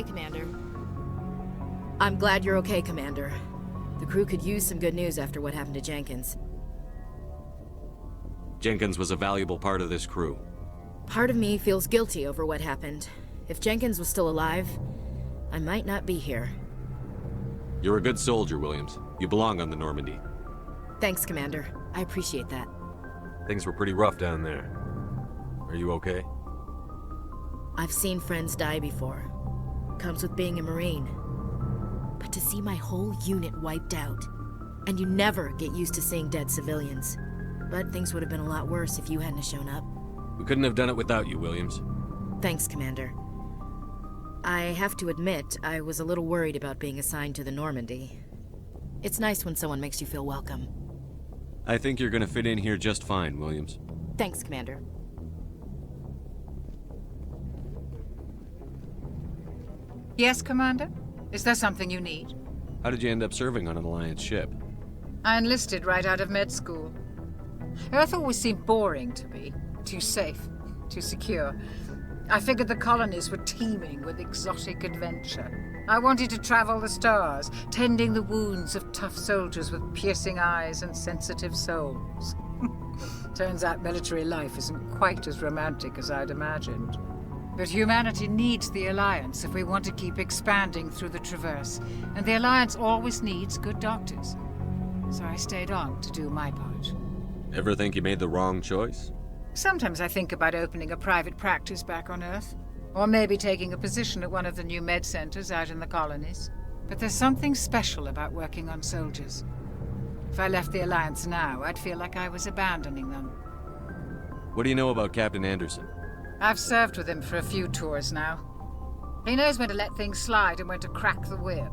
okay, Commander. I'm glad you're okay, Commander. The crew could use some good news after what happened to Jenkins. Jenkins was a valuable part of this crew. Part of me feels guilty over what happened. If Jenkins was still alive, I might not be here. You're a good soldier, Williams. You belong on the Normandy. Thanks, Commander. I appreciate that. Things were pretty rough down there. Are you okay? I've seen friends die before. Comes with being a Marine. But to see my whole unit wiped out, and you never get used to seeing dead civilians. But things would have been a lot worse if you hadn't shown up. We couldn't have done it without you, Williams. Thanks, Commander. I have to admit, I was a little worried about being assigned to the Normandy. It's nice when someone makes you feel welcome. I think you're gonna fit in here just fine, Williams. Thanks, Commander. Yes, Commander? Is there something you need? How did you end up serving on an Alliance ship? I enlisted right out of med school. Earth always seemed boring to me. Too safe, too secure. I figured the colonies were teeming with exotic adventure. I wanted to travel the stars, tending the wounds of tough soldiers with piercing eyes and sensitive souls. Turns out military life isn't quite as romantic as I'd imagined. But humanity needs the Alliance if we want to keep expanding through the Traverse, and the Alliance always needs good doctors. So I stayed on to do my part. Ever think you made the wrong choice? Sometimes I think about opening a private practice back on Earth, or maybe taking a position at one of the new med centers out in the colonies. But there's something special about working on soldiers. If I left the Alliance now, I'd feel like I was abandoning them. What do you know about Captain Anderson? I've served with him for a few tours now. He knows when to let things slide and when to crack the whip.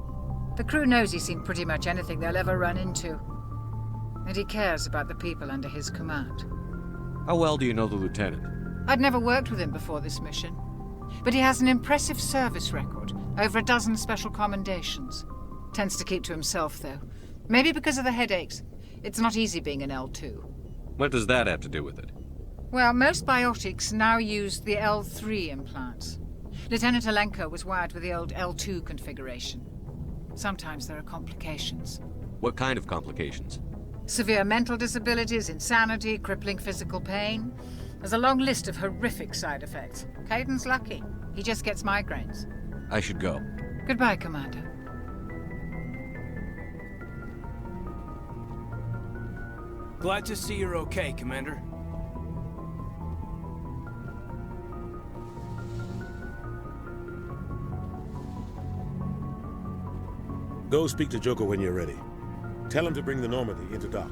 The crew knows he's seen pretty much anything they'll ever run into. And he cares about the people under his command. How well do you know the lieutenant? I'd never worked with him before this mission. But he has an impressive service record, over a dozen special commendations. Tends to keep to himself, though. Maybe because of the headaches. It's not easy being an L2. What does that have to do with it? Well, most biotics now use the L3 implants. Lieutenant Alenko was wired with the old L2 configuration. Sometimes there are complications. What kind of complications? Severe mental disabilities, insanity, crippling physical pain. There's a long list of horrific side effects. Caden's lucky. He just gets migraines. I should go. Goodbye, Commander. Glad to see you're okay, Commander. Go speak to Joker when you're ready. Tell him to bring the Normandy into dock.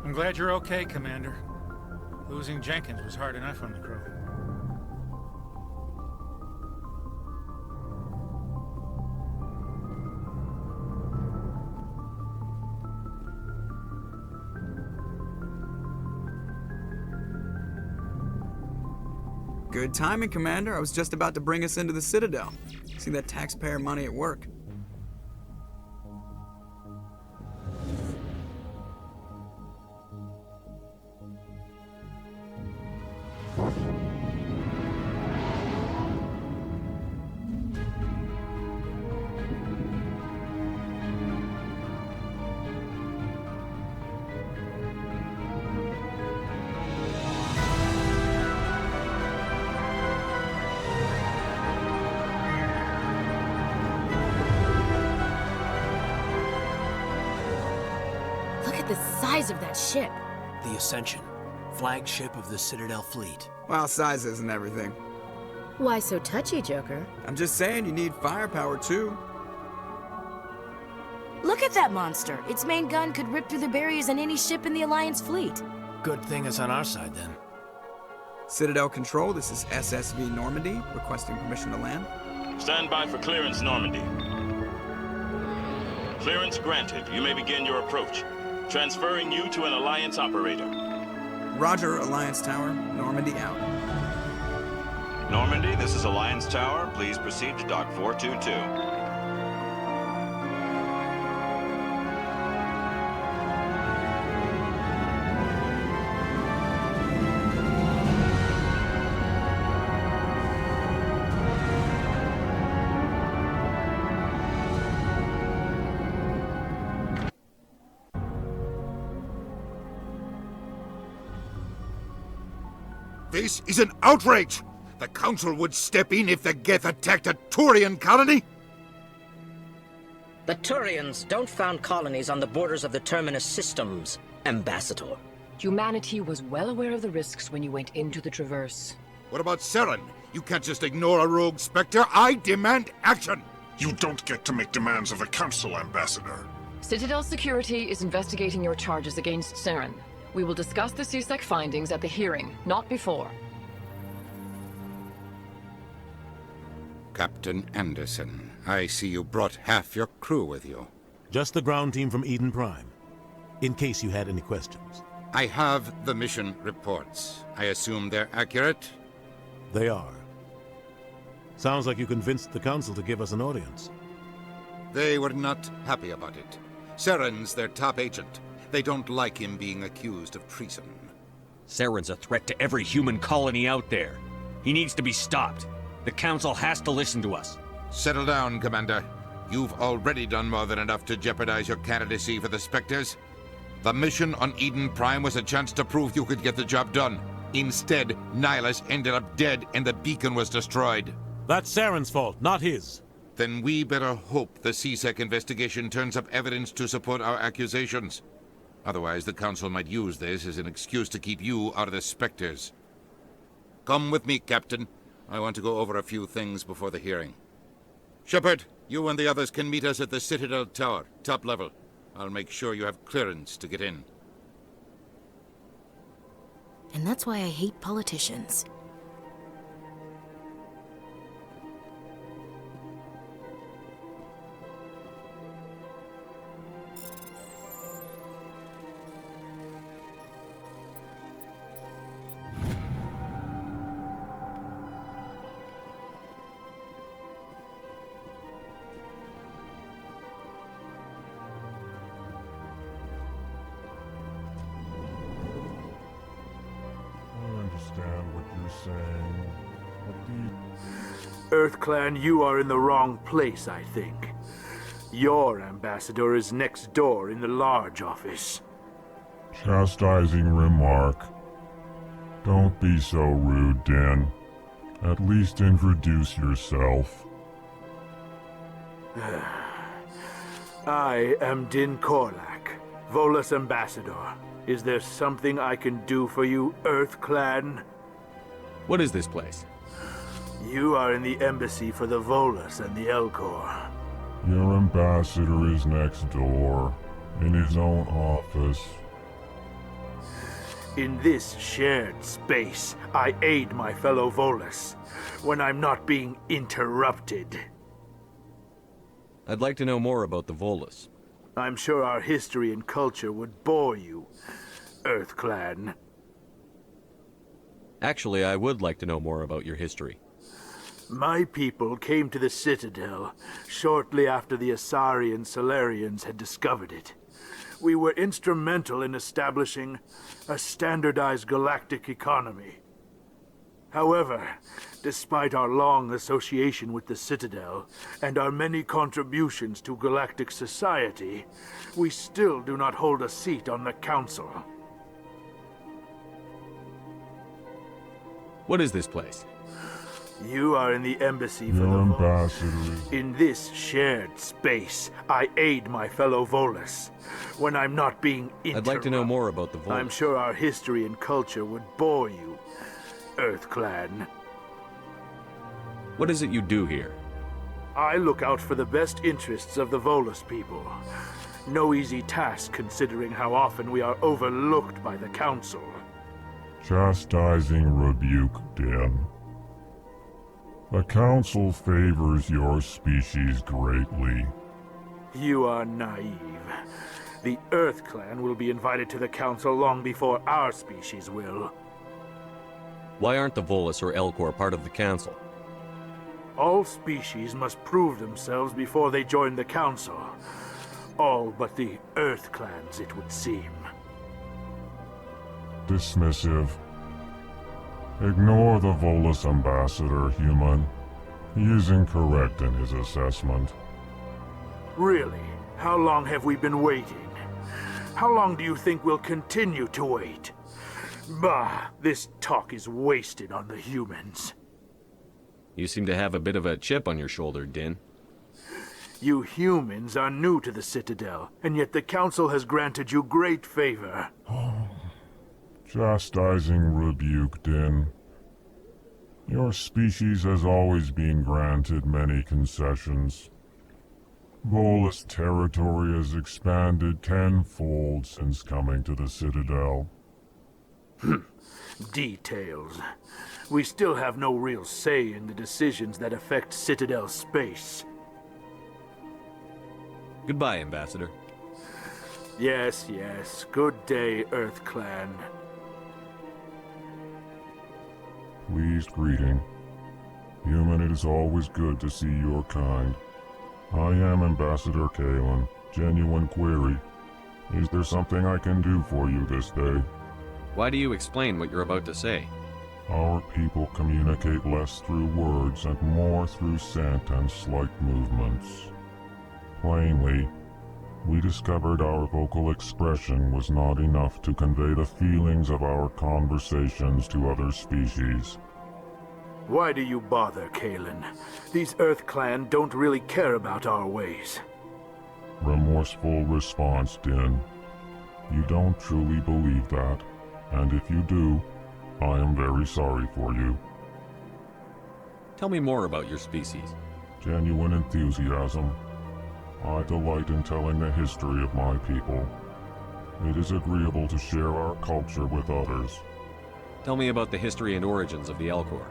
I'm glad you're okay, Commander. Losing Jenkins was hard enough on the crew. Good timing, Commander. I was just about to bring us into the Citadel. See that taxpayer money at work. The size of that ship. The Ascension, flagship of the Citadel fleet. Well, size isn't everything. Why so touchy, Joker? I'm just saying you need firepower, too. Look at that monster. Its main gun could rip through the barriers in any ship in the Alliance fleet. Good thing it's on our side, then. Citadel Control, this is SSV Normandy, requesting permission to land. Stand by for clearance, Normandy. Clearance granted. You may begin your approach. Transferring you to an Alliance operator. Roger, Alliance Tower. Normandy out. Normandy, this is Alliance Tower. Please proceed to Dock 422. This is an outrage! The Council would step in if the Geth attacked a Turian colony? The Turians don't found colonies on the borders of the Terminus systems, Ambassador. Humanity was well aware of the risks when you went into the Traverse. What about Saren? You can't just ignore a rogue Spectre. I demand action! You don't get to make demands of the Council, Ambassador. Citadel Security is investigating your charges against Saren. We will discuss the CSEC findings at the hearing, not before. Captain Anderson, I see you brought half your crew with you. Just the ground team from Eden Prime, in case you had any questions. I have the mission reports. I assume they're accurate? They are. Sounds like you convinced the Council to give us an audience. They were not happy about it. Saren's their top agent. They don't like him being accused of treason. Saren's a threat to every human colony out there. He needs to be stopped. The Council has to listen to us. Settle down, Commander. You've already done more than enough to jeopardize your candidacy for the Spectres. The mission on Eden Prime was a chance to prove you could get the job done. Instead, Nihilus ended up dead and the beacon was destroyed. That's Saren's fault, not his. Then we better hope the CSEC investigation turns up evidence to support our accusations. Otherwise, the Council might use this as an excuse to keep you out of the Spectres. Come with me, Captain. I want to go over a few things before the hearing. Shepard, you and the others can meet us at the Citadel Tower, top level. I'll make sure you have clearance to get in. And that's why I hate politicians. EarthClan, you are in the wrong place, I think. Your ambassador is next door in the large office. Chastising remark. Don't be so rude, Dan. At least introduce yourself. I am Din Korlak, Volus ambassador. Is there something I can do for you, EarthClan? What is this place? You are in the embassy for the Volus and the Elcor. Your ambassador is next door, in his own office. In this shared space, I aid my fellow Volus when I'm not being interrupted. I'd like to know more about the Volus. I'm sure our history and culture would bore you, EarthClan. Actually, I would like to know more about your history. My people came to the Citadel shortly after the Asari Solarians had discovered it. We were instrumental in establishing a standardized galactic economy. However, despite our long association with the Citadel and our many contributions to galactic society, we still do not hold a seat on the Council. What is this place? You are in the embassy for Your the ambassador is... In this shared space, I aid my fellow Volus when I'm not being interrupted. I'd like to know more about the Volus. I'm sure our history and culture would bore you, EarthClan. What is it you do here? I look out for the best interests of the Volus people. No easy task considering how often we are overlooked by the Council. Chastising rebuke, Dan. The Council favors your species greatly. You are naive. The EarthClan will be invited to the Council long before our species will. Why aren't the Volus or Elcor part of the Council? All species must prove themselves before they join the Council. All but the Earth clans, it would seem. Dismissive. Ignore the Volus ambassador, human. He is incorrect in his assessment. Really? How long have we been waiting? How long do you think we'll continue to wait? Bah, this talk is wasted on the humans. You seem to have a bit of a chip on your shoulder, Din. You humans are new to the Citadel, and yet the Council has granted you great favor. Chastising rebuke, Din. Your species has always been granted many concessions. Volus territory has expanded tenfold since coming to the Citadel. Details. We still have no real say in the decisions that affect Citadel space. Goodbye, Ambassador. Yes, yes. Good day, Earth Clan. Pleased greeting. Human, it is always good to see your kind. I am Ambassador Kalen. Genuine query. Is there something I can do for you this day? Why do you explain what you're about to say? Our people communicate less through words and more through scent and slight movements. Plainly, we discovered our vocal expression was not enough to convey the feelings of our conversations to other species. Why do you bother, Kalen? These Earth Clan don't really care about our ways. Remorseful response, Din. You don't truly believe that, and if you do, I am very sorry for you. Tell me more about your species. Genuine enthusiasm. I delight in telling the history of my people. It is agreeable to share our culture with others. Tell me about the history and origins of the Elcor.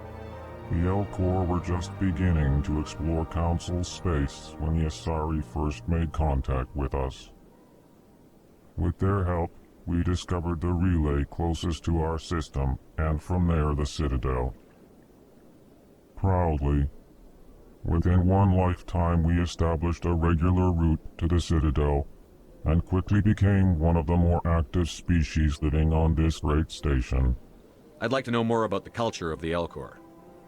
The Elcor were just beginning to explore Council space when the Asari first made contact with us. With their help, we discovered the relay closest to our system, and from there the Citadel. Proudly, within one lifetime we established a regular route to the Citadel, and quickly became one of the more active species living on this great station. I'd like to know more about the culture of the Elcor.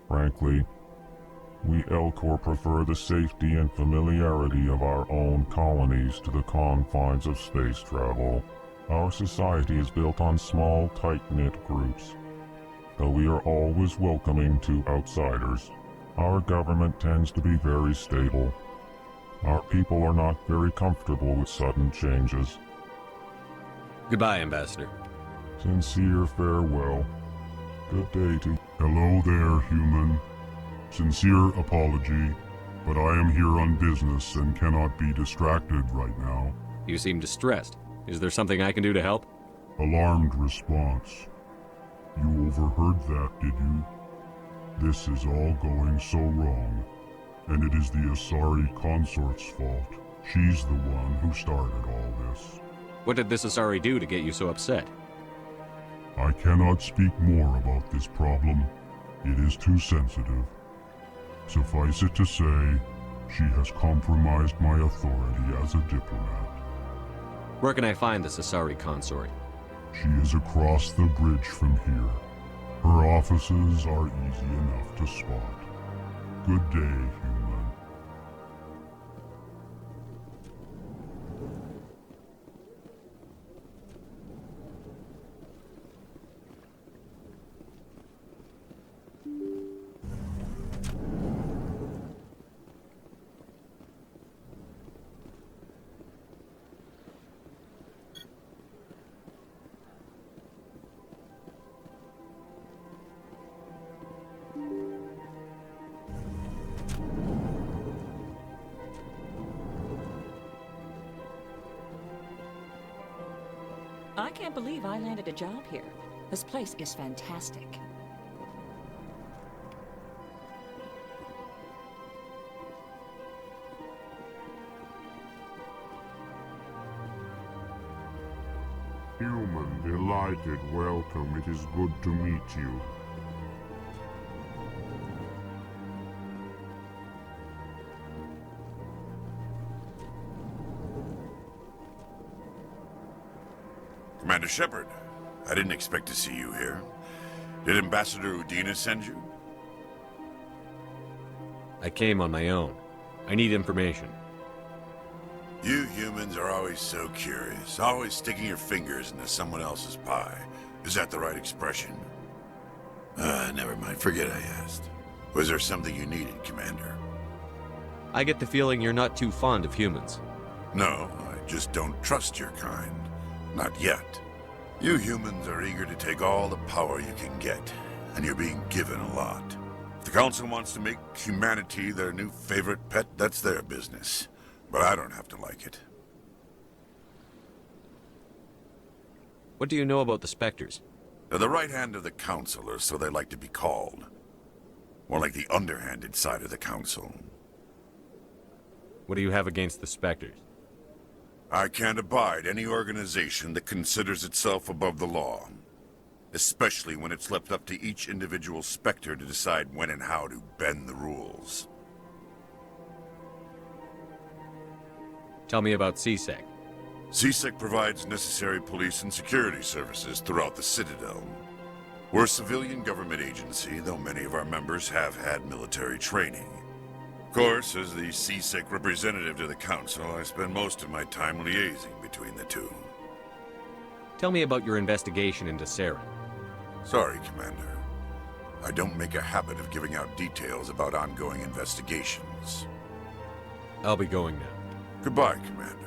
Frankly, we Elcor prefer the safety and familiarity of our own colonies to the confines of space travel. Our society is built on small, tight-knit groups. Though we are always welcoming to outsiders, our government tends to be very stable. Our people are not very comfortable with sudden changes. Goodbye, Ambassador. Sincere farewell. Good day to you. Hello there, human. Sincere apology, but I am here on business and cannot be distracted right now. You seem distressed. Is there something I can do to help? Alarmed response. You overheard that, did you? This is all going so wrong, and it is the Asari consort's fault. She's the one who started all this. What did this Asari do to get you so upset? I cannot speak more about this problem. It is too sensitive. Suffice it to say, she has compromised my authority as a diplomat. Where can I find this Asari consort? She is across the bridge from here. Her offices are easy enough to spot. Good day, human. I can't believe I landed a job here. This place is fantastic. Human, delighted welcome. It is good to meet you. Commander Shepard, I didn't expect to see you here. Did Ambassador Udina send you? I came on my own. I need information. You humans are always so curious, always sticking your fingers into someone else's pie. Is that the right expression? Never mind, forget I asked. Was there something you needed, Commander? I get the feeling you're not too fond of humans. No, I just don't trust your kind. Not yet. You humans are eager to take all the power you can get, and you're being given a lot. If the Council wants to make humanity their new favorite pet, that's their business. But I don't have to like it. What do you know about the Spectres? They're the right hand of the Council, or so they like to be called. More like the underhanded side of the Council. What do you have against the Spectres? I can't abide any organization that considers itself above the law. Especially when it's left up to each individual Spectre to decide when and how to bend the rules. Tell me about CSEC. CSEC provides necessary police and security services throughout the Citadel. We're a civilian government agency, though many of our members have had military training. Of course, as the CSEC representative to the Council, I spend most of my time liaising between the two. Tell me about your investigation into Saren. Sorry, Commander. I don't make a habit of giving out details about ongoing investigations. I'll be going now. Goodbye, Commander.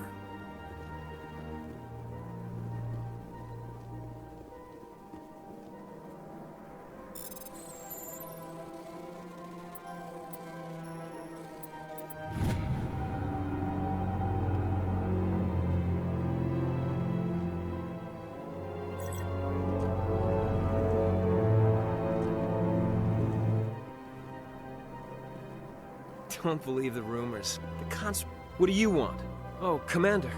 Don't believe the rumors. What do you want? Oh, Commander.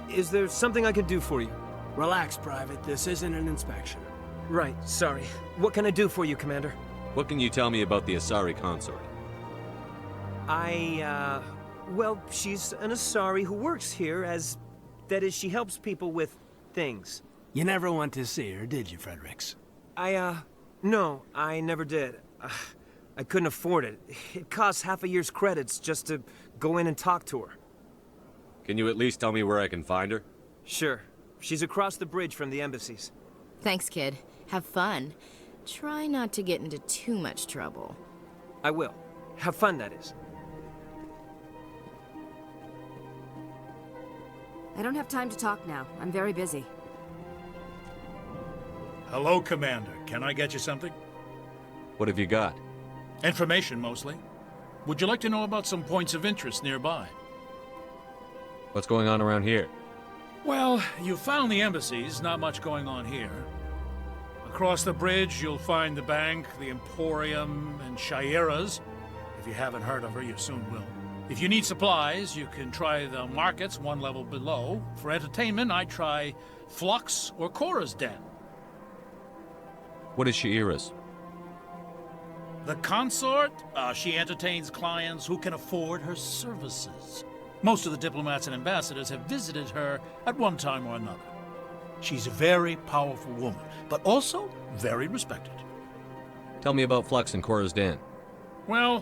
Is there something I can do for you? Relax, Private. This isn't an inspection. Right, sorry. What can I do for you, Commander? What can you tell me about the Asari consort? Well, she's an Asari who works here as... That is, she helps people with things. You never went to see her, did you, Fredericks? No, I never did. I couldn't afford it. It costs half a year's credits just to go in and talk to her. Can you at least tell me where I can find her? Sure. She's across the bridge from the embassies. Thanks, kid. Have fun. Try not to get into too much trouble. I will. Have fun, that is. I don't have time to talk now. I'm very busy. Hello, Commander. Can I get you something? What have you got? Information, mostly. Would you like to know about some points of interest nearby? What's going on around here? Well, you found the embassies, not much going on here. Across the bridge, you'll find the bank, the Emporium, and Shaira's. If you haven't heard of her, you soon will. If you need supplies, you can try the markets one level below. For entertainment, I try Flux or Cora's Den. What is Shaira's? The consort, she entertains clients who can afford her services. Most of the diplomats and ambassadors have visited her at one time or another. She's a very powerful woman, but also very respected. Tell me about Flux and Cora's Den. Well,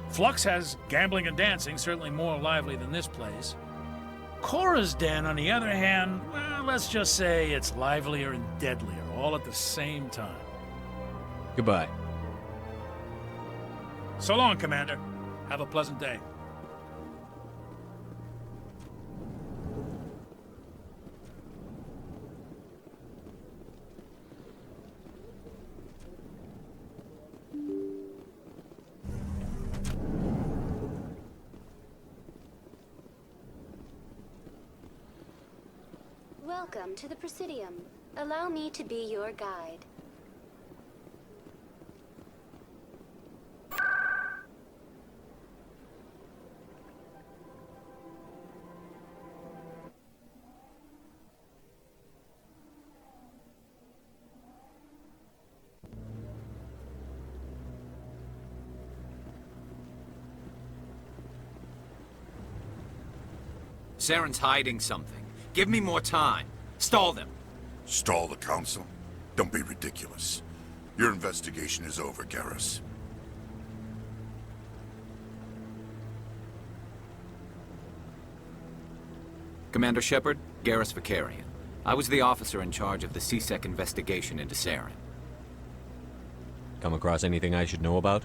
Flux has gambling and dancing, certainly more lively than this place. Cora's Den, on the other hand, well, let's just say it's livelier and deadlier, all at the same time. Goodbye. So long, Commander. Have a pleasant day. Welcome to the Presidium. Allow me to be your guide. Saren's hiding something. Give me more time. Stall them. Stall the Council? Don't be ridiculous. Your investigation is over, Garrus. Commander Shepard, Garrus Vicarian. I was the officer in charge of the CSEC investigation into Saren. Come across anything I should know about?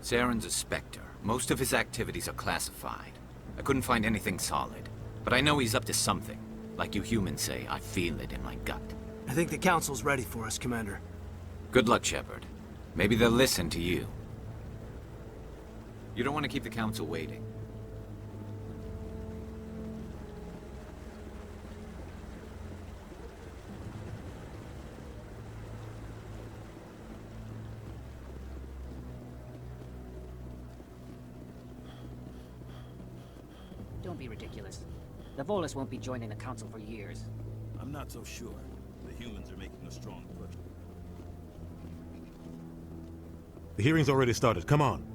Saren's a Spectre. Most of his activities are classified. I couldn't find anything solid. But I know he's up to something. Like you humans say, I feel it in my gut. I think the Council's ready for us, Commander. Good luck, Shepard. Maybe they'll listen to you. You don't want to keep the Council waiting. Don't be ridiculous. The Volus won't be joining the Council for years. I'm not so sure. The humans are making a strong push. The hearing's already started. Come on.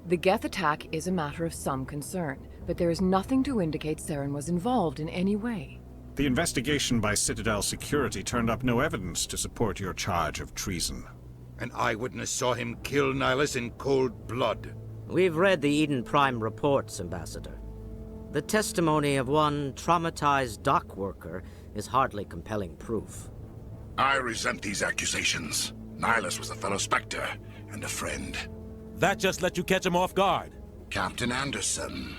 The Geth attack is a matter of some concern, but there is nothing to indicate Saren was involved in any way. The investigation by Citadel Security turned up no evidence to support your charge of treason. An eyewitness saw him kill Nihilus in cold blood. We've read the Eden Prime reports, Ambassador. The testimony of one traumatized dock worker is hardly compelling proof. I resent these accusations. Nihilus was a fellow Spectre and a friend. That just let you catch him off guard. Captain Anderson,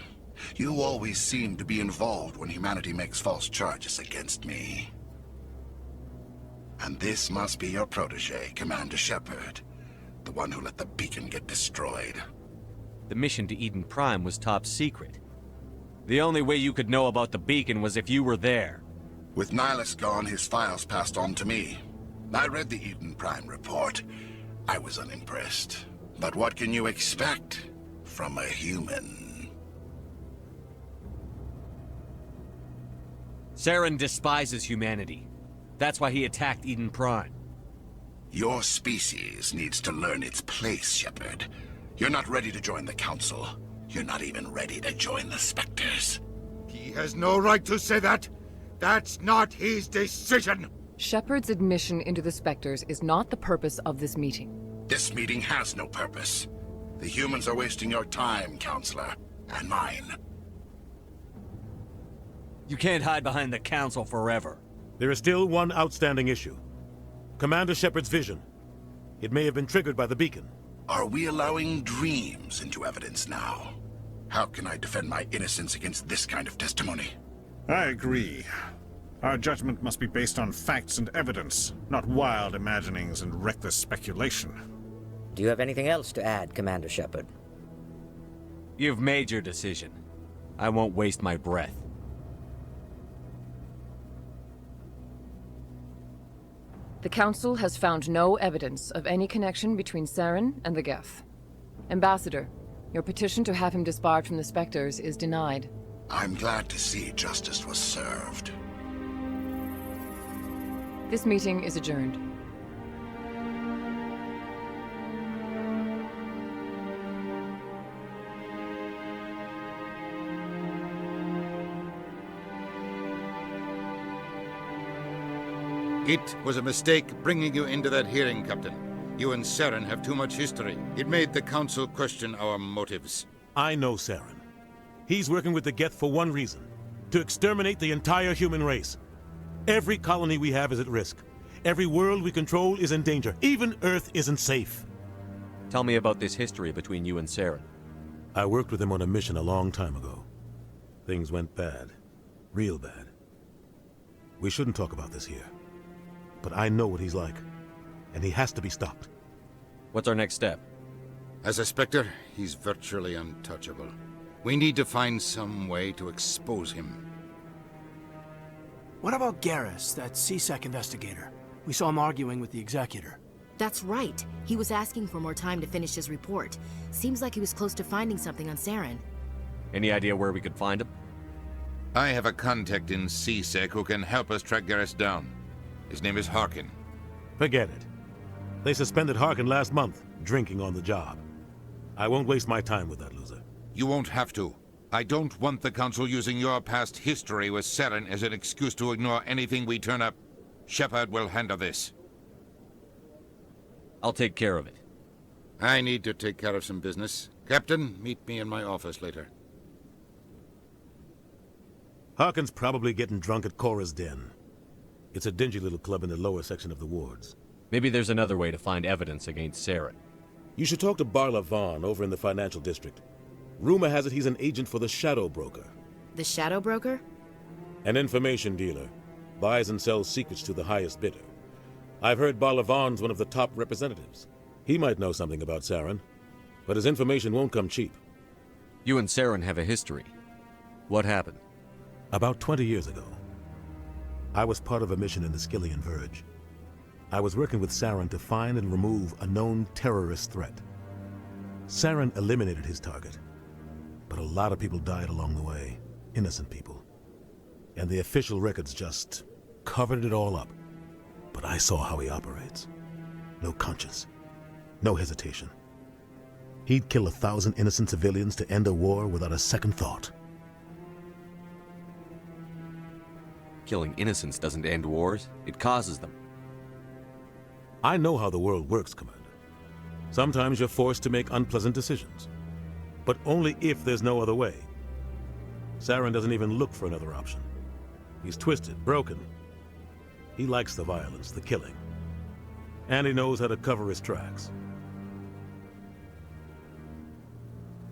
you always seem to be involved when humanity makes false charges against me. And this must be your protege, Commander Shepard. The one who let the beacon get destroyed. The mission to Eden Prime was top secret. The only way you could know about the beacon was if you were there. With Nihilus gone, his files passed on to me. I read the Eden Prime report. I was unimpressed. But what can you expect from a human? Saren despises humanity. That's why he attacked Eden Prime. Your species needs to learn its place, Shepard. You're not ready to join the Council. You're not even ready to join the Spectres. He has no right to say that. That's not his decision. Shepard's admission into the Spectres is not the purpose of this meeting. This meeting has no purpose. The humans are wasting your time, Counselor, and mine. You can't hide behind the Council forever. There is still one outstanding issue. Commander Shepard's vision. It may have been triggered by the beacon. Are we allowing dreams into evidence now? How can I defend my innocence against this kind of testimony? I agree. Our judgment must be based on facts and evidence, not wild imaginings and reckless speculation. Do you have anything else to add, Commander Shepard? You've made your decision. I won't waste my breath. The Council has found no evidence of any connection between Saren and the Geth. Ambassador, your petition to have him disbarred from the Spectres is denied. I'm glad to see justice was served. This meeting is adjourned. It was a mistake bringing you into that hearing, Captain. You and Saren have too much history. It made the Council question our motives. I know Saren. He's working with the Geth for one reason. To exterminate the entire human race. Every colony we have is at risk. Every world we control is in danger. Even Earth isn't safe. Tell me about this history between you and Saren. I worked with him on a mission a long time ago. Things went bad. Real bad. We shouldn't talk about this here. But I know what he's like. And he has to be stopped. What's our next step? As a Spectre, he's virtually untouchable. We need to find some way to expose him. What about Garrus, that CSEC investigator? We saw him arguing with the Executor. That's right. He was asking for more time to finish his report. Seems like he was close to finding something on Saren. Any idea where we could find him? I have a contact in CSEC who can help us track Garrus down. His name is Harkin. Forget it. They suspended Harkin last month, drinking on the job. I won't waste my time with that loser. You won't have to. I don't want the Council using your past history with Saren as an excuse to ignore anything we turn up. Shepard will handle this. I'll take care of it. I need to take care of some business. Captain, meet me in my office later. Harkin's probably getting drunk at Cora's Den. It's a dingy little club in the lower section of the wards. Maybe there's another way to find evidence against Saren. You should talk to Barla Vaughn over in the financial district. Rumor has it he's an agent for the Shadow Broker. The Shadow Broker? An information dealer. Buys and sells secrets to the highest bidder. I've heard Barla Vaughn's one of the top representatives. He might know something about Saren, but his information won't come cheap. You and Saren have a history. What happened? About 20 years ago, I was part of a mission in the Skillian Verge. I was working with Saren to find and remove a known terrorist threat. Saren eliminated his target, but a lot of people died along the way, innocent people. And the official records just covered it all up. But I saw how he operates. No conscience, no hesitation. He'd kill 1,000 innocent civilians to end a war without a second thought. Killing innocents doesn't end wars, it causes them. I know how the world works, Commander. Sometimes you're forced to make unpleasant decisions, but only if there's no other way. Saren doesn't even look for another option. He's twisted, broken. He likes the violence, the killing. And he knows how to cover his tracks.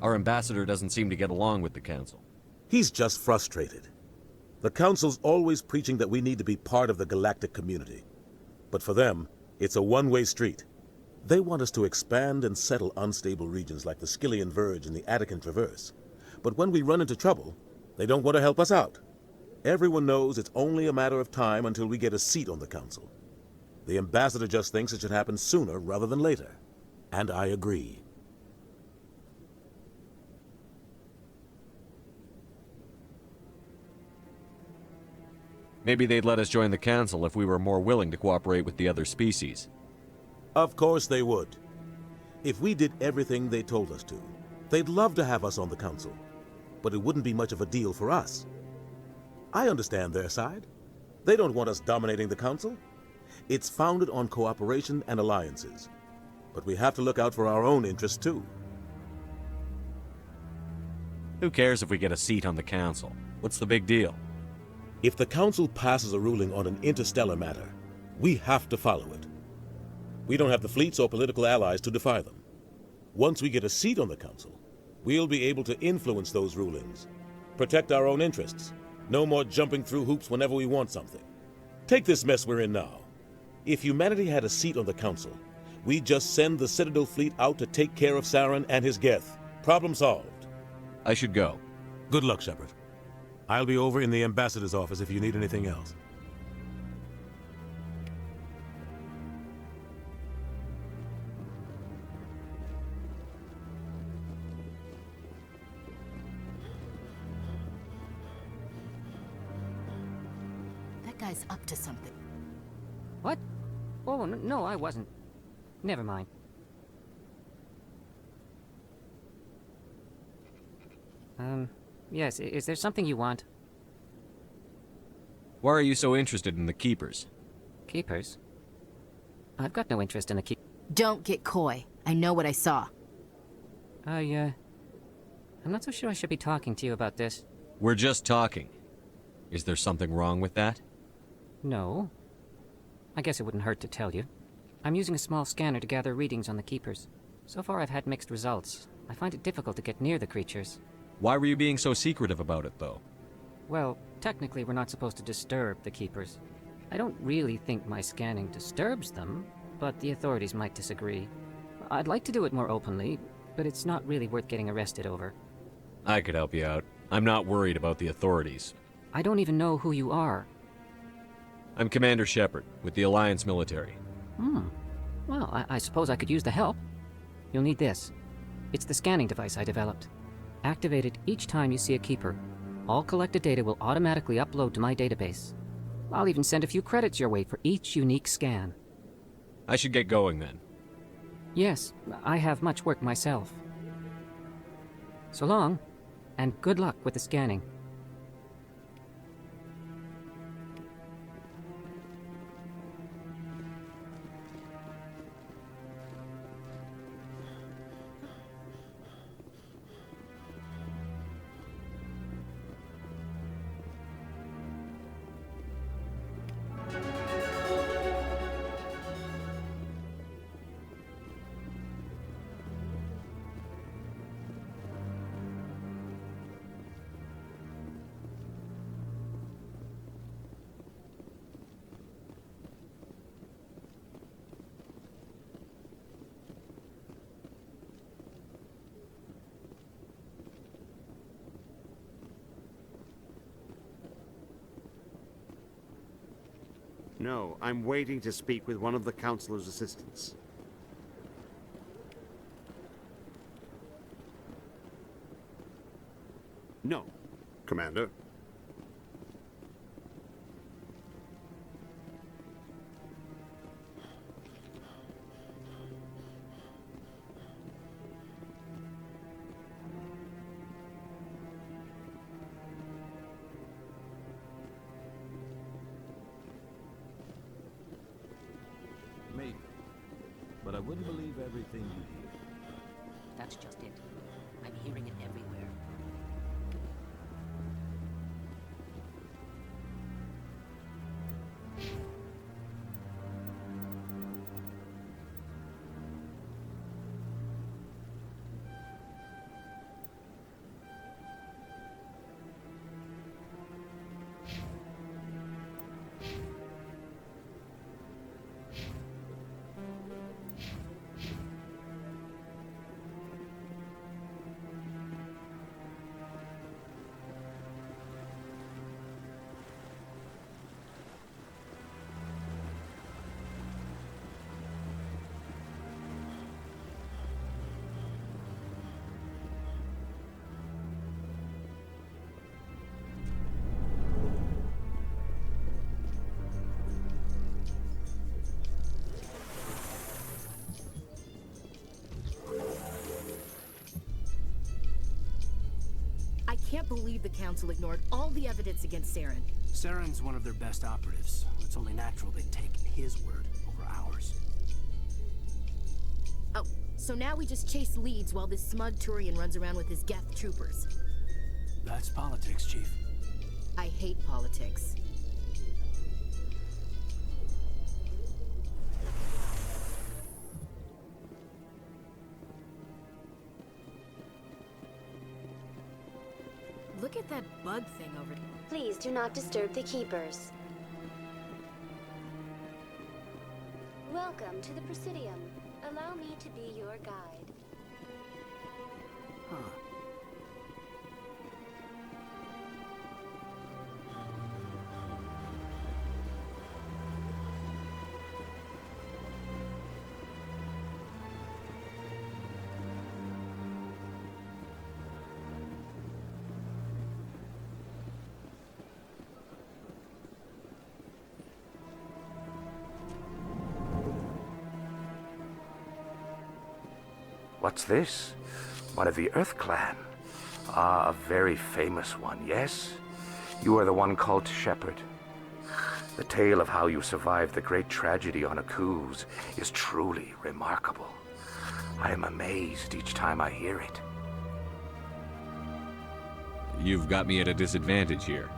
Our ambassador doesn't seem to get along with the Council. He's just frustrated. The Council's always preaching that we need to be part of the galactic community. But for them, it's a one-way street. They want us to expand and settle unstable regions like the Skillian Verge and the Attican Traverse. But when we run into trouble, they don't want to help us out. Everyone knows it's only a matter of time until we get a seat on the Council. The ambassador just thinks it should happen sooner rather than later. And I agree. Maybe they'd let us join the Council if we were more willing to cooperate with the other species. Of course they would. If we did everything they told us to, they'd love to have us on the Council. But it wouldn't be much of a deal for us. I understand their side. They don't want us dominating the Council. It's founded on cooperation and alliances. But we have to look out for our own interests too. Who cares if we get a seat on the Council? What's the big deal? If the Council passes a ruling on an interstellar matter, we have to follow it. We don't have the fleets or political allies to defy them. Once we get a seat on the Council, we'll be able to influence those rulings, protect our own interests. No more jumping through hoops whenever we want something. Take this mess we're in now. If humanity had a seat on the Council, we'd just send the Citadel fleet out to take care of Saren and his Geth. Problem solved. I should go. Good luck, Shepard. I'll be over in the ambassador's office if you need anything else. That guy's up to something. What? Oh, no, I wasn't. Never mind. Yes, is there something you want? Why are you so interested in the Keepers? Keepers? I've got no interest in the Don't get coy. I know what I saw. I'm not so sure I should be talking to you about this. We're just talking. Is there something wrong with that? No. I guess it wouldn't hurt to tell you. I'm using a small scanner to gather readings on the Keepers. So far I've had mixed results. I find it difficult to get near the creatures. Why were you being so secretive about it, though? Well, technically we're not supposed to disturb the Keepers. I don't really think my scanning disturbs them, but the authorities might disagree. I'd like to do it more openly, but it's not really worth getting arrested over. I could help you out. I'm not worried about the authorities. I don't even know who you are. I'm Commander Shepard, with the Alliance military. Well, I suppose I could use the help. You'll need this. It's the scanning device I developed. Activate it each time you see a Keeper. All collected data will automatically upload to my database. I'll even send a few credits your way for each unique scan. I should get going then. Yes, I have much work myself. So long, and good luck with the scanning. No, I'm waiting to speak with one of the Councilor's assistants. No, Commander. Maybe. But I wouldn't believe everything you hear. That's just it. I'm hearing it everywhere. I can't believe the Council ignored all the evidence against Saren. Saren's one of their best operatives. It's only natural they'd take his word over ours. Oh, so now we just chase leads while this smug Turian runs around with his Geth troopers. That's politics, Chief. I hate politics. Look at that bug thing over there. Please do not disturb the keepers. Welcome to the Presidium. Allow me to be your guide. Huh. What's this? One of the Earth Clan. Ah, a very famous one, yes? You are the one called Shepard. The tale of how you survived the great tragedy on Akuz is truly remarkable. I am amazed each time I hear it. You've got me at a disadvantage here.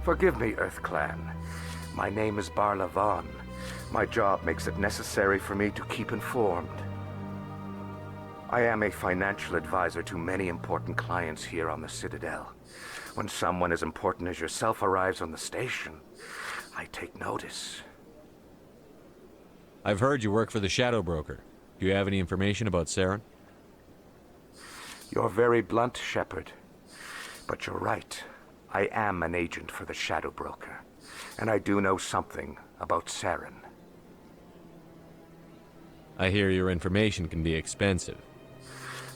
Forgive me, Earth Clan. My name is Barla Vaughn. My job makes it necessary for me to keep informed. I am a financial advisor to many important clients here on the Citadel. When someone as important as yourself arrives on the station, I take notice. I've heard you work for the Shadow Broker. Do you have any information about Saren? You're very blunt, Shepard. But you're right. I am an agent for the Shadow Broker, and I do know something about Saren. I hear your information can be expensive.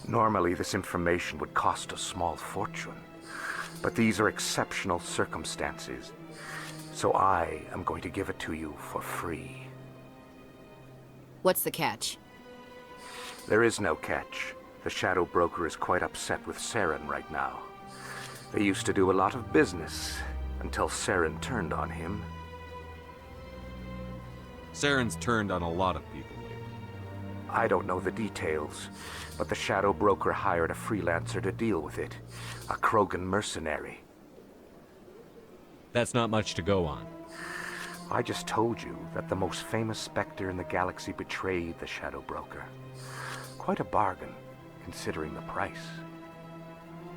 Normally, this information would cost a small fortune. But these are exceptional circumstances, so I am going to give it to you for free. What's the catch? There is no catch. The Shadow Broker is quite upset with Saren right now. They used to do a lot of business until Saren turned on him. Saren's turned on a lot of people lately. I don't know the details, but the Shadow Broker hired a freelancer to deal with it. A Krogan mercenary. That's not much to go on. I just told you that the most famous Spectre in the galaxy betrayed the Shadow Broker. Quite a bargain, considering the price.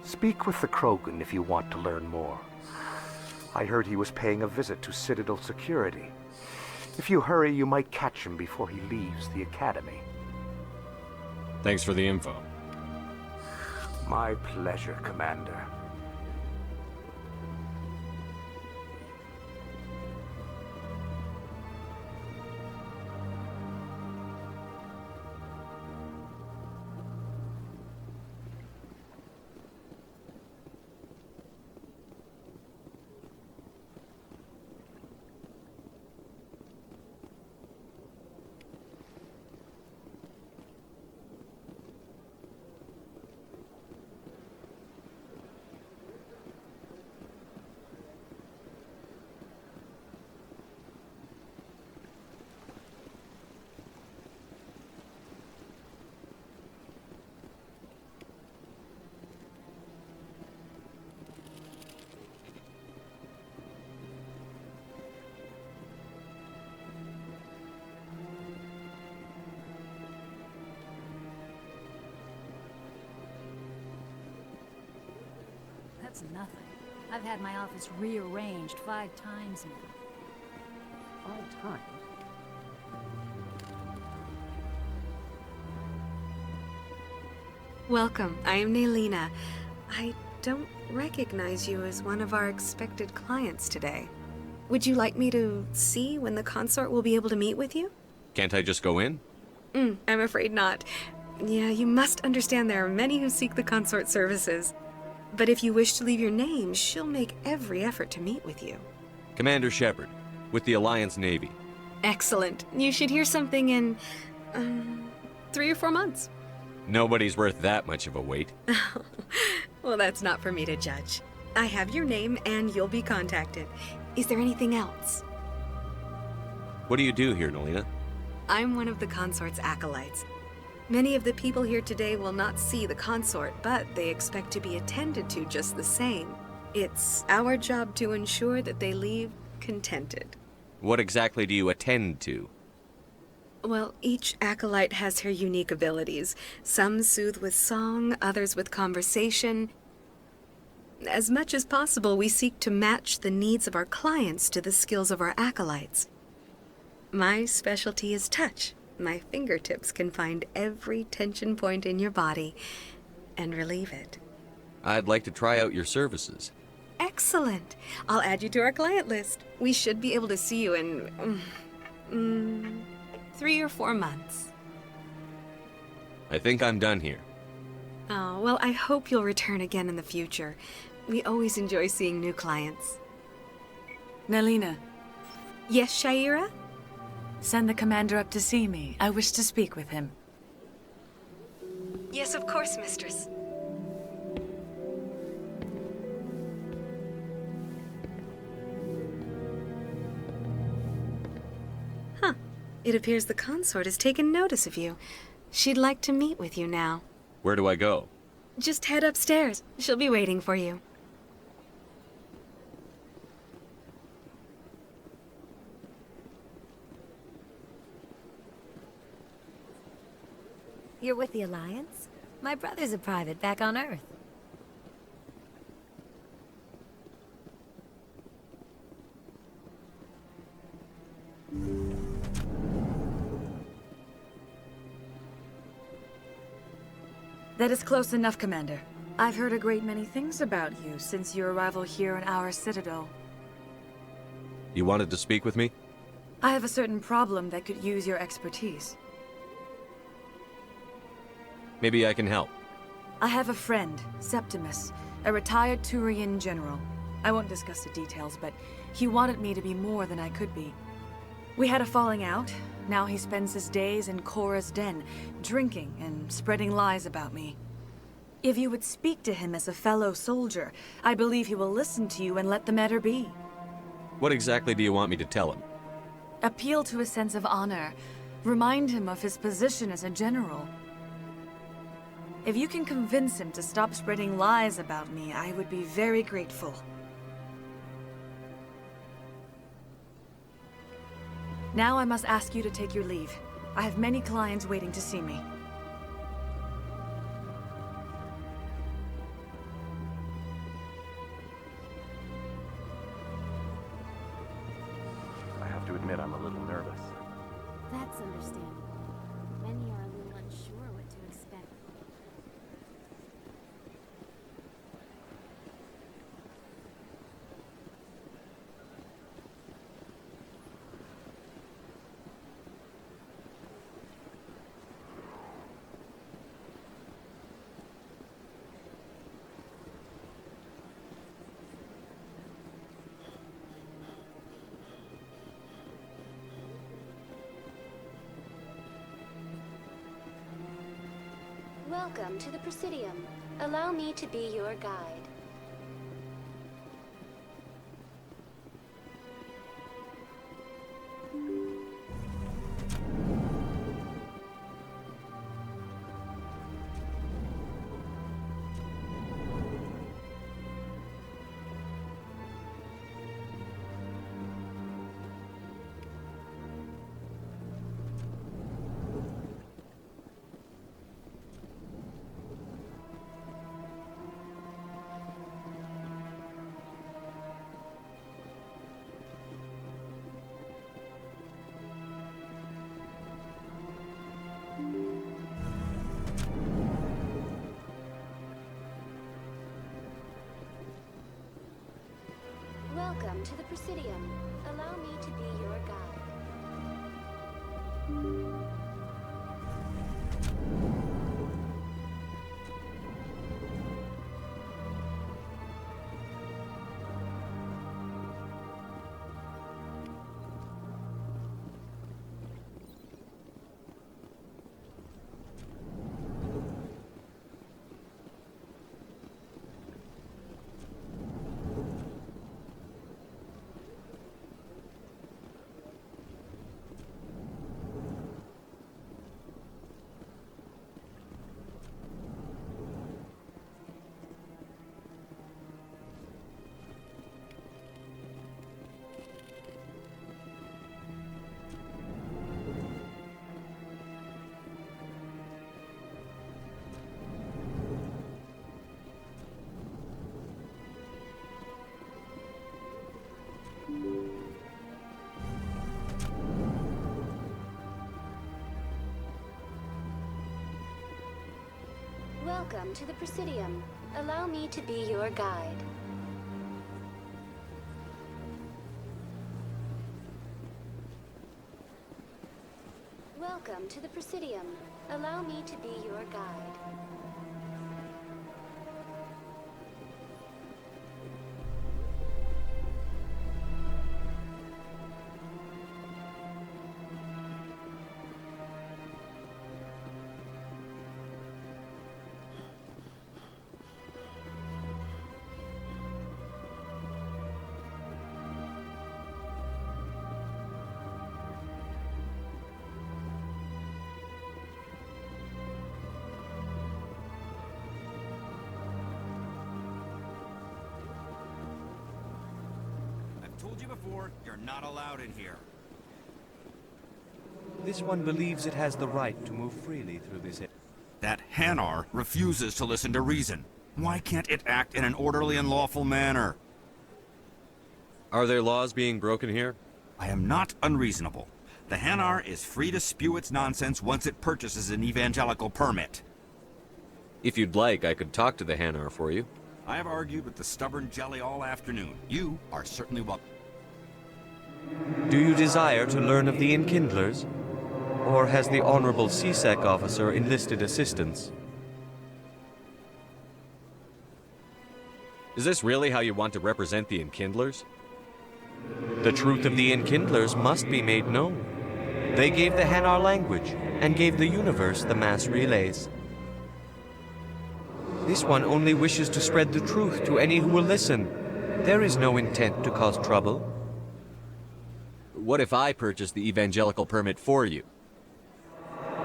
Speak with the Krogan if you want to learn more. I heard he was paying a visit to Citadel security. If you hurry, you might catch him before he leaves the Academy. Thanks for the info. My pleasure, Commander. That's nothing. I've had my office rearranged 5 times now. 5 times? Welcome. I am Naelina. I don't recognize you as one of our expected clients today. Would you like me to see when the consort will be able to meet with you? Can't I just go in? I'm afraid not. Yeah, you must understand there are many who seek the consort services. But if you wish to leave your name, she'll make every effort to meet with you. Commander Shepard, with the Alliance Navy. Excellent. You should hear something in, 3 or 4 months. Nobody's worth that much of a wait. Well, that's not for me to judge. I have your name and you'll be contacted. Is there anything else? What do you do here, Naelina? I'm one of the consort's acolytes. Many of the people here today will not see the consort, but they expect to be attended to just the same. It's our job to ensure that they leave contented. What exactly do you attend to? Well, each acolyte has her unique abilities. Some soothe with song, others with conversation. As much as possible, we seek to match the needs of our clients to the skills of our acolytes. My specialty is touch. My fingertips can find every tension point in your body and relieve it. I'd like to try out your services. Excellent. I'll add you to our client list. We should be able to see you in 3 or 4 months. I think I'm done here. Oh, well, I hope you'll return again in the future. We always enjoy seeing new clients. Naelina. Yes, Shaira? Send the commander up to see me. I wish to speak with him. Yes, of course, mistress. Huh. It appears the consort has taken notice of you. She'd like to meet with you now. Where do I go? Just head upstairs. She'll be waiting for you. You're with the Alliance? My brother's a private back on Earth. That is close enough, Commander. I've heard a great many things about you since your arrival here in our Citadel. You wanted to speak with me? I have a certain problem that could use your expertise. Maybe I can help. I have a friend, Septimus, a retired Turian general. I won't discuss the details, but he wanted me to be more than I could be. We had a falling out. Now he spends his days in Cora's den, drinking and spreading lies about me. If you would speak to him as a fellow soldier, I believe he will listen to you and let the matter be. What exactly do you want me to tell him? Appeal to his sense of honor. Remind him of his position as a general. If you can convince him to stop spreading lies about me, I would be very grateful. Now I must ask you to take your leave. I have many clients waiting to see me. I have to admit I'm a little nervous. That's understandable. Many are a little unsure what to expect. Welcome to the Presidium. Allow me to be your guide. Welcome to the Presidium. Allow me to be your guide. Welcome to the Presidium. Allow me to be your guide. Welcome to the Presidium. Allow me to be your guide. Told you before, you're not allowed in here. This one believes it has the right to move freely through this area. That Hanar refuses to listen to reason. Why can't it act in an orderly and lawful manner? Are there laws being broken here? I am not unreasonable. The Hanar is free to spew its nonsense once it purchases an evangelical permit. If you'd like, I could talk to the Hanar for you. I have argued with the stubborn jelly all afternoon. You are certainly welcome. Do you desire to learn of the Enkindlers? Or has the Honorable CSEC officer enlisted assistance? Is this really how you want to represent the Enkindlers? The truth of the Enkindlers must be made known. They gave the Hanar language, and gave the universe the mass relays. This one only wishes to spread the truth to any who will listen. There is no intent to cause trouble. What if I purchase the evangelical permit for you?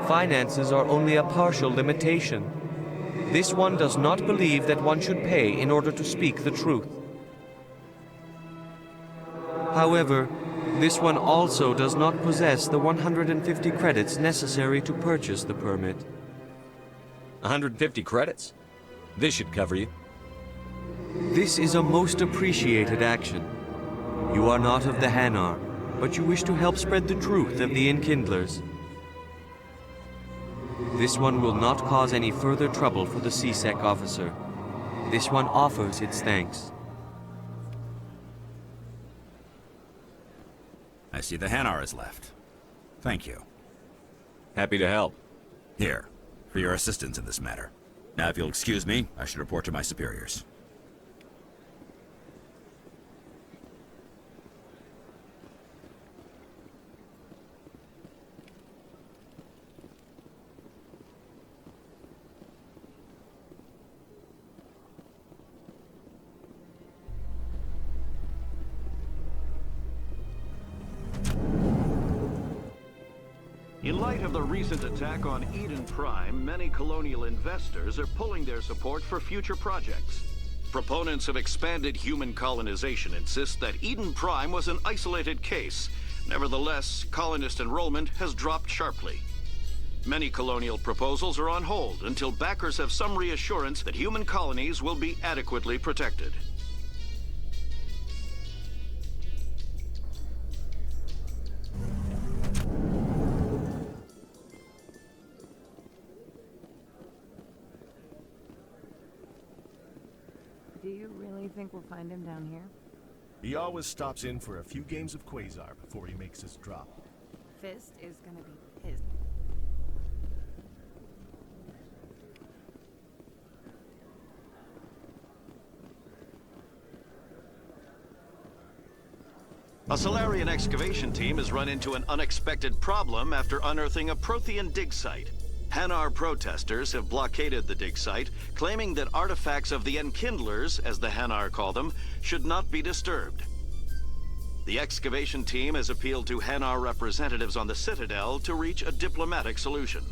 Finances are only a partial limitation. This one does not believe that one should pay in order to speak the truth. However, this one also does not possess the 150 credits necessary to purchase the permit. 150 credits? This should cover you. This is a most appreciated action. You are not of the Hanar, but you wish to help spread the truth of the Enkindlers. This one will not cause any further trouble for the CSEC officer. This one offers its thanks. I see the Hanar is left. Thank you. Happy to help. Here, for your assistance in this matter. Now, if you'll excuse me, I should report to my superiors. In light of the recent attack on Eden Prime, many colonial investors are pulling their support for future projects. Proponents of expanded human colonization insist that Eden Prime was an isolated case. Nevertheless, colonist enrollment has dropped sharply. Many colonial proposals are on hold until backers have some reassurance that human colonies will be adequately protected. Do you really think we'll find him down here? He always stops in for a few games of Quasar before he makes his drop. Fist is gonna be pissed. A Solarian excavation team has run into an unexpected problem after unearthing a Prothean dig site. Hanar protesters have blockaded the dig site, claiming that artifacts of the Enkindlers, as the Hanar call them, should not be disturbed. The excavation team has appealed to Hanar representatives on the Citadel to reach a diplomatic solution.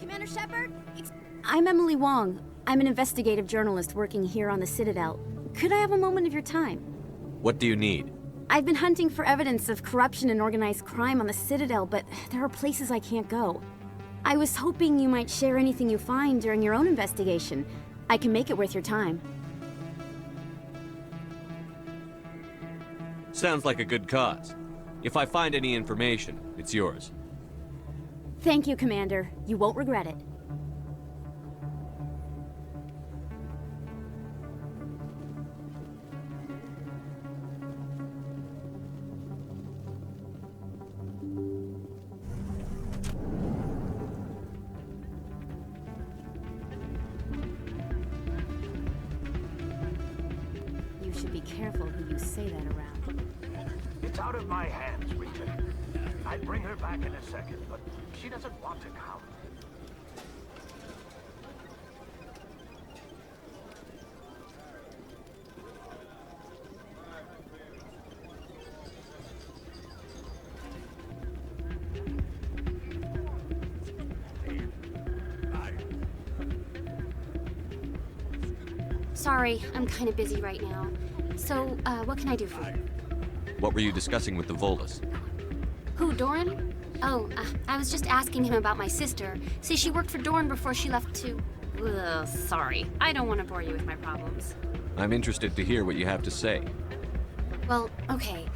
Commander Shepard? I'm Emily Wong. I'm an investigative journalist working here on the Citadel. Could I have a moment of your time? What do you need? I've been hunting for evidence of corruption and organized crime on the Citadel, but there are places I can't go. I was hoping you might share anything you find during your own investigation. I can make it worth your time. Sounds like a good cause. If I find any information, it's yours. Thank you, Commander. You won't regret it. You should be careful who you say that around. It's out of my hands, Wheaton. I'd bring her back in a second, but she doesn't want to come. Sorry, I'm kind of busy right now. So, what can I do for you? What were you discussing with the Volus? Who, Doran? Oh, I was just asking him about my sister. See, she worked for Doran before she left to... Ugh, sorry. I don't want to bore you with my problems. I'm interested to hear what you have to say. Well, okay.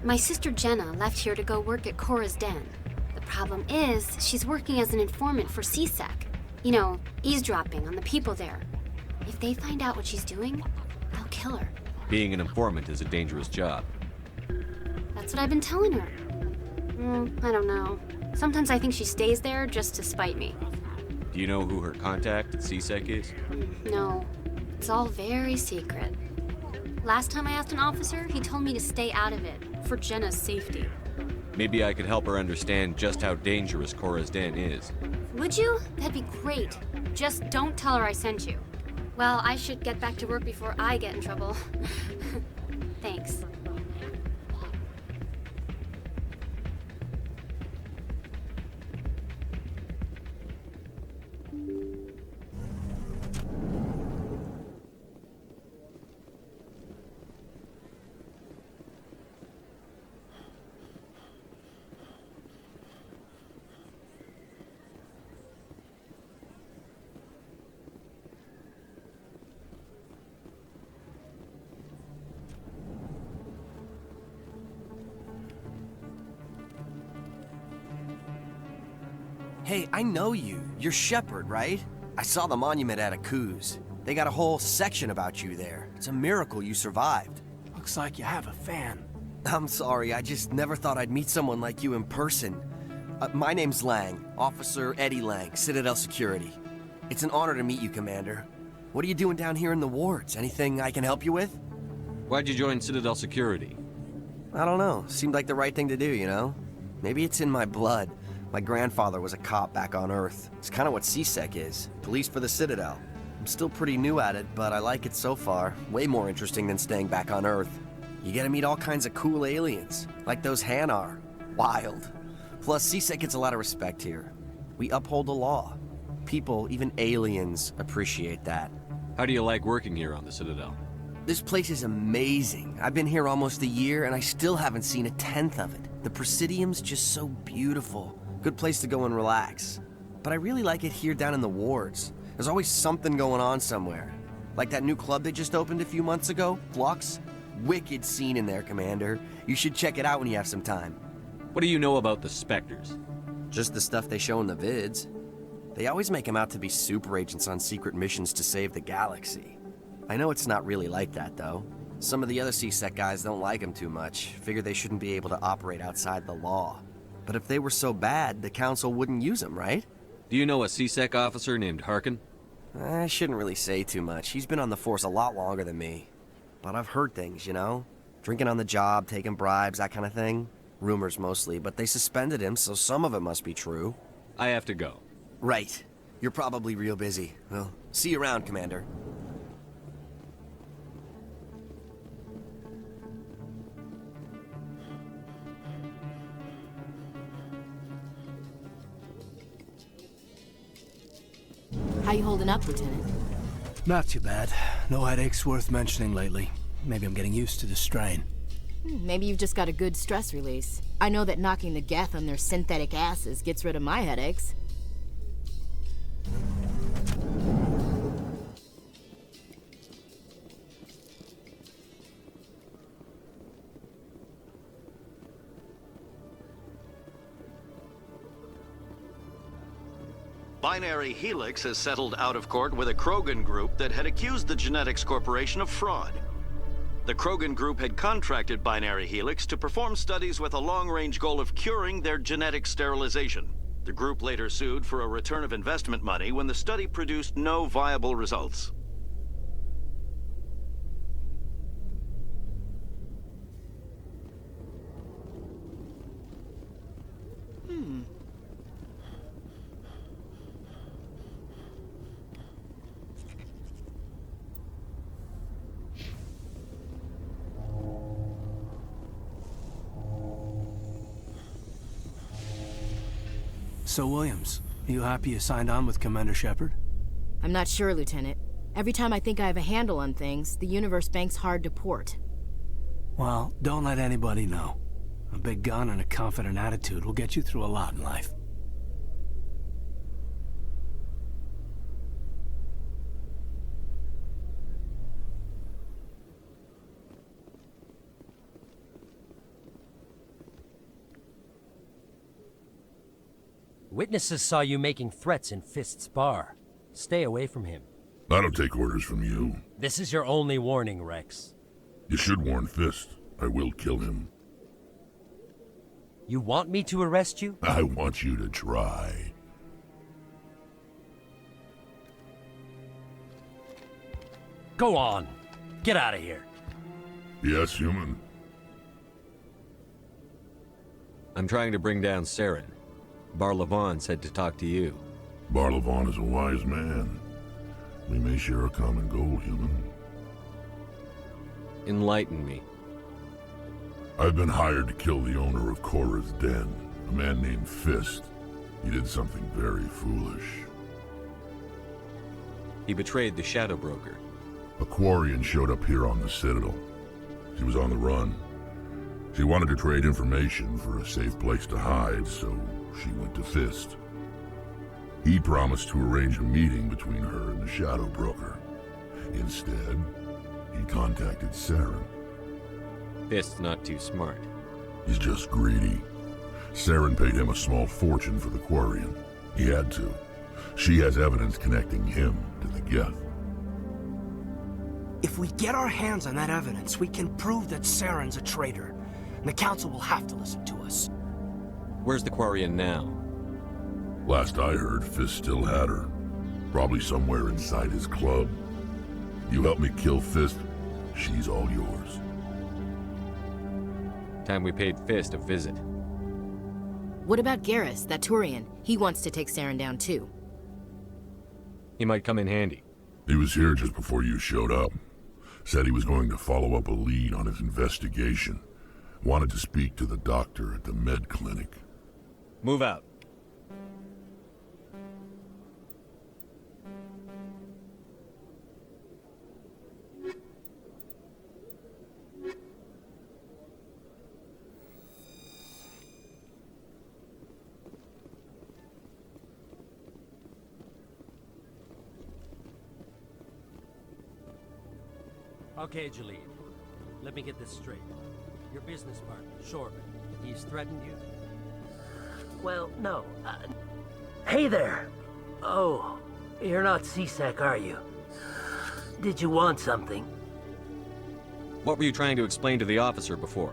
My sister Jenna left here to go work at Cora's Den. The problem is, she's working as an informant for CSEC. You know, eavesdropping on the people there. If they find out what she's doing, they'll kill her. Being an informant is a dangerous job. That's what I've been telling her. I don't know. Sometimes I think she stays there just to spite me. Do you know who her contact at CSEC is? No, it's all very secret. Last time I asked an officer, he told me to stay out of it, for Jenna's safety. Maybe I could help her understand just how dangerous Cora's Den is. Would you? That'd be great. Just don't tell her I sent you. Well, I should get back to work before I get in trouble. Thanks. Hey, I know you. You're Shepard, right? I saw the monument at Aku's. They got a whole section about you there. It's a miracle you survived. Looks like you have a fan. I'm sorry, I just never thought I'd meet someone like you in person. My name's Lang, Officer Eddie Lang, Citadel Security. It's an honor to meet you, Commander. What are you doing down here in the wards? Anything I can help you with? Why'd you join Citadel Security? I don't know. Seemed like the right thing to do, you know? Maybe it's in my blood. My grandfather was a cop back on Earth. It's kind of what CSEC is. Police for the Citadel. I'm still pretty new at it, but I like it so far. Way more interesting than staying back on Earth. You get to meet all kinds of cool aliens, like those Hanar. Wild. Plus, CSEC gets a lot of respect here. We uphold the law. People, even aliens, appreciate that. How do you like working here on the Citadel? This place is amazing. I've been here almost a year, and I still haven't seen a tenth of it. The Presidium's just so beautiful. Good place to go and relax. But I really like it here down in the wards. There's always something going on somewhere. Like that new club they just opened a few months ago, Flux. Wicked scene in there, Commander. You should check it out when you have some time. What do you know about the Spectres? Just the stuff they show in the vids. They always make them out to be super agents on secret missions to save the galaxy. I know it's not really like that, though. Some of the other CSEC guys don't like them too much, figure they shouldn't be able to operate outside the law. But if they were so bad, the Council wouldn't use them, right? Do you know a CSEC officer named Harkin? I shouldn't really say too much. He's been on the force a lot longer than me. But I've heard things, you know? Drinking on the job, taking bribes, that kind of thing. Rumors mostly, but they suspended him, so some of it must be true. I have to go. Right. You're probably real busy. Well, see you around, Commander. How you holding up, Lieutenant? Not too bad. No headaches worth mentioning lately. Maybe I'm getting used to the strain. Maybe you've just got a good stress release. I know that knocking the Geth on their synthetic asses gets rid of my headaches. Binary Helix has settled out of court with a Krogan group that had accused the Genetics Corporation of fraud. The Krogan group had contracted Binary Helix to perform studies with a long-range goal of curing their genetic sterilization. The group later sued for a return of investment money when the study produced no viable results. So, Williams, you happy you signed on with Commander Shepard? I'm not sure, Lieutenant. Every time I think I have a handle on things, the universe bank's hard to port. Well, don't let anybody know. A big gun and a confident attitude will get you through a lot in life. Witnesses saw you making threats in Fist's bar. Stay away from him. I don't take orders from you. This is your only warning, Rex. You should warn Fist. I will kill him. You want me to arrest you? I want you to try. Go on. Get out of here. Yes, human. I'm trying to bring down Saren. Barlavon said to talk to you. Barlavon is a wise man. We may share a common goal, human. Enlighten me. I've been hired to kill the owner of Cora's Den, a man named Fist. He did something very foolish. He betrayed the Shadow Broker. A Quarian showed up here on the Citadel. She was on the run. She wanted to trade information for a safe place to hide, so she went to Fist. He promised to arrange a meeting between her and the Shadow Broker. Instead, he contacted Saren. Fist's not too smart. He's just greedy. Saren paid him a small fortune for the Quarian. He had to. She has evidence connecting him to the Geth. If we get our hands on that evidence, we can prove that Saren's a traitor. And the Council will have to listen to us. Where's the Quarian now? Last I heard, Fist still had her. Probably somewhere inside his club. You help me kill Fist, she's all yours. Time we paid Fist a visit. What about Garrus, that Turian? He wants to take Saren down too. He might come in handy. He was here just before you showed up. Said he was going to follow up a lead on his investigation. Wanted to speak to the doctor at the med clinic. Move out. Okay, Jalid. Let me get this straight. Your business partner, Shorban, he's threatened you? Well, no. Hey there! Oh, you're not CSEC, are you? Did you want something? What were you trying to explain to the officer before?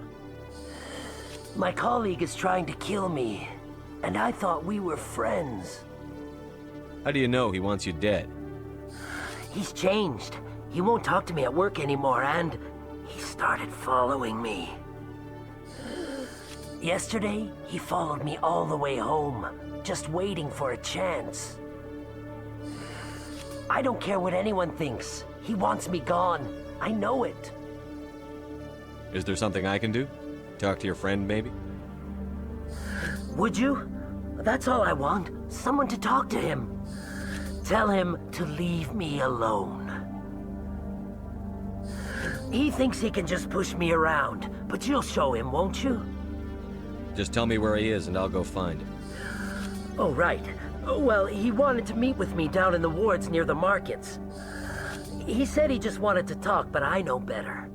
My colleague is trying to kill me, and I thought we were friends. How do you know he wants you dead? He's changed. He won't talk to me at work anymore, and he started following me. Yesterday, he followed me all the way home, just waiting for a chance. I don't care what anyone thinks. He wants me gone. I know it. Is there something I can do? Talk to your friend, maybe? Would you? That's all I want. Someone to talk to him. Tell him to leave me alone. He thinks he can just push me around, but you'll show him, won't you? Just tell me where he is and I'll go find him. Oh, right. Well, he wanted to meet with me down in the wards near the markets. He said he just wanted to talk, but I know better.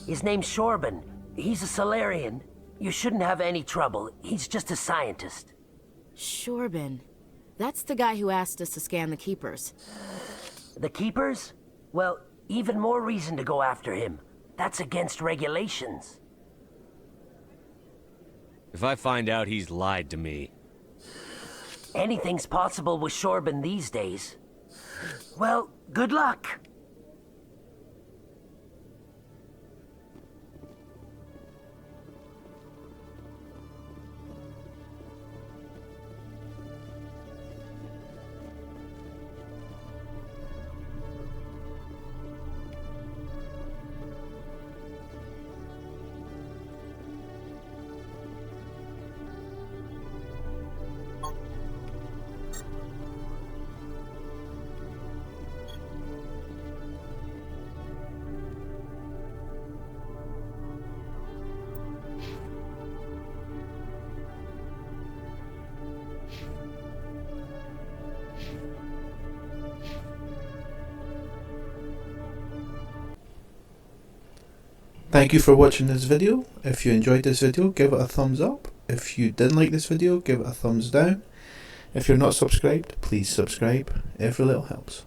His name's Shorban. He's a Solarian. You shouldn't have any trouble. He's just a scientist. Shorban. That's the guy who asked us to scan the Keepers. The Keepers? Well, even more reason to go after him. That's against regulations. If I find out he's lied to me... Anything's possible with Shorban these days. Well, good luck. Thank you for watching this video. If you enjoyed this video, give it a thumbs up If you didn't like this video, give it a thumbs down. If you're not subscribed, please subscribe. Every little helps.